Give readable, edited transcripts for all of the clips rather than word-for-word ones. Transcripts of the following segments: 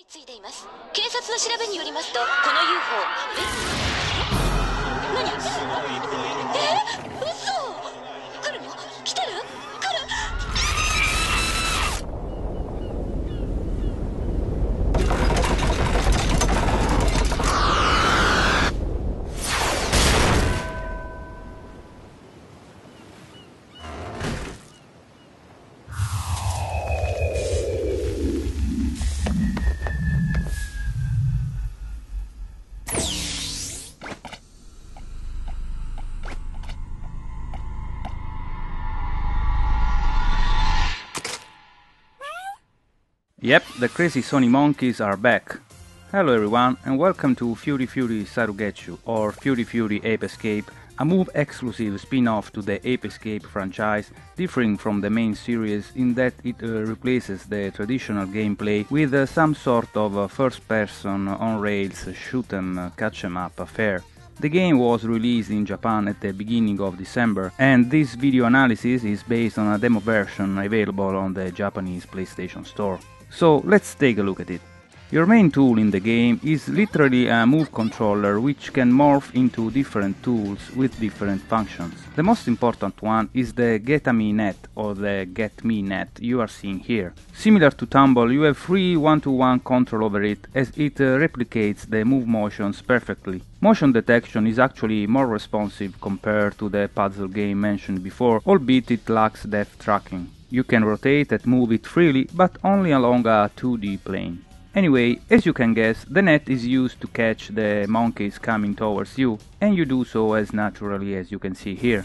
ついています。警察の調べによりますと、この UFO、何？嘘！来るの？来てる？来る？Yep, the crazy Sony monkeys are back. Hello everyone and welcome to Furi Saru, or Furi Ape Escape, a Move-exclusive spin-off to the Ape Escape franchise, differing from the main series in that it replaces the traditional gameplay with some sort of first-person on-rails shoot-'em, catch-'em-up affair. The game was released in Japan at the beginning of December, and this video analysis is based on a demo version available on the Japanese PlayStation Store. So let's take a look at it. Your main tool in the game is literally a move controller which can morph into different tools with different functions. The most important one is the Get-A-Me net or the Get-Me net you are seeing here. Similar to Tumble, you have free one-to-one control over it as it replicates the move motions perfectly. Motion detection is actually more responsive compared to the puzzle game mentioned before, albeit it lacks depth tracking. You can rotate and move it freely, but only along a 2D plane. Anyway, as you can guess, the net is used to catch the monkeys coming towards you, and you do so as naturally as you can see here.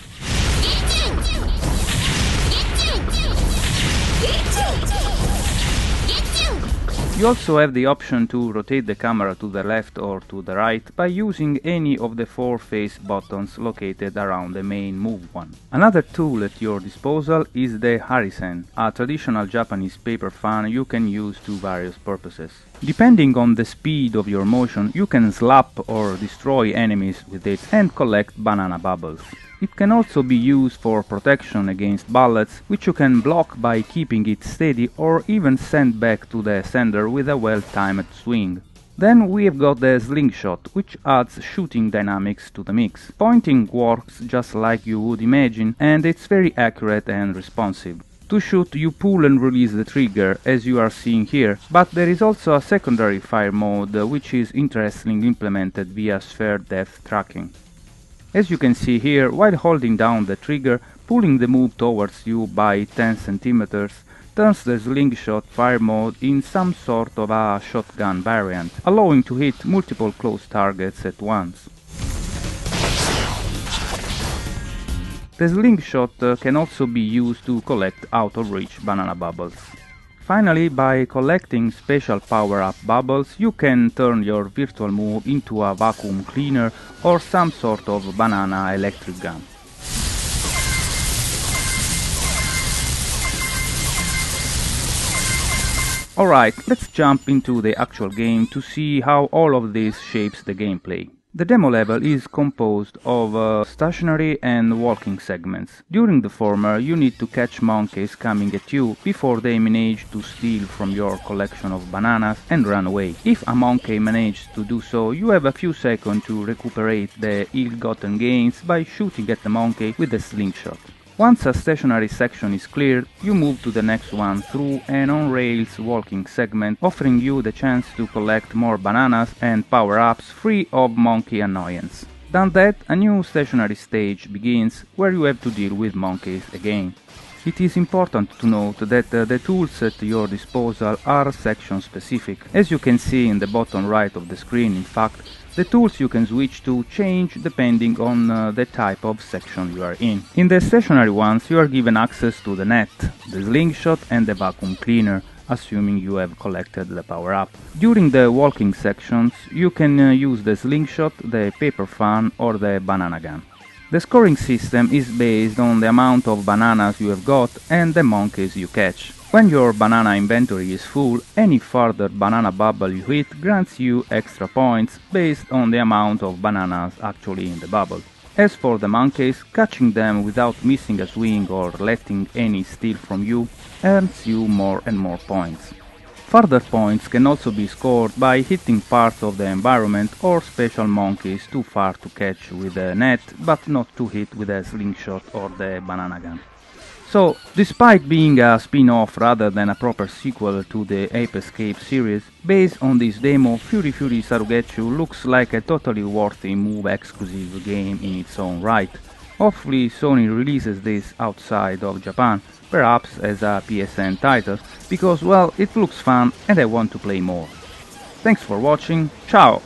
You also have the option to rotate the camera to the left or to the right by using any of the 4 face buttons located around the main move one. Another tool at your disposal is the harisen, a traditional Japanese paper fan you can use to various purposes. Depending on the speed of your motion, you can slap or destroy enemies with it and collect banana bubbles. It can also be used for protection against bullets, which you can block by keeping it steady or even send back to the sender with a well-timed swing. Then we've got the slingshot, which adds shooting dynamics to the mix. Pointing works just like you would imagine, and it's very accurate and responsive. To shoot, you pull and release the trigger, as you are seeing here, but there is also a secondary fire mode, which is interestingly implemented via sphere depth tracking. As you can see here, while holding down the trigger, pulling the move towards you by 10 cm turns the slingshot fire mode in some sort of a shotgun variant, allowing to hit multiple close targets at once. The slingshot can also be used to collect out-of-reach banana bubbles. Finally, by collecting special power-up bubbles, you can turn your virtual move into a vacuum cleaner or some sort of banana electric gun. Alright, let's jump into the actual game to see how all of this shapes the gameplay. The demo level is composed of stationary and walking segments. During the former, you need to catch monkeys coming at you before they manage to steal from your collection of bananas and run away. If a monkey manages to do so, you have a few seconds to recuperate the ill-gotten gains by shooting at the monkey with a slingshot. Once a stationary section is cleared, you move to the next one through an on-rails walking segment, offering you the chance to collect more bananas and power-ups free of monkey annoyance. Done that, a new stationary stage begins, where you have to deal with monkeys again. It is important to note that the tools at your disposal are section-specific. As you can see in the bottom right of the screen, in fact, the tools you can switch to change depending on the type of section you are in. In the stationary ones, you are given access to the net, the slingshot and the vacuum cleaner, assuming you have collected the power-up. During the walking sections, you can use the slingshot, the paper fan or the banana gun. The scoring system is based on the amount of bananas you have got and the monkeys you catch. When your banana inventory is full, any further banana bubble you hit grants you extra points based on the amount of bananas actually in the bubble. As for the monkeys, catching them without missing a swing or letting any steal from you earns you more and more points. Further points can also be scored by hitting parts of the environment or special monkeys too far to catch with a net, but not to hit with a slingshot or the banana gun. So, despite being a spin-off rather than a proper sequel to the Ape Escape series, based on this demo, Furi Sarugetsu looks like a totally worthy move-exclusive game in its own right. Hopefully Sony releases this outside of Japan, perhaps as a PSN title, because well, it looks fun and I want to play more. Thanks for watching, ciao!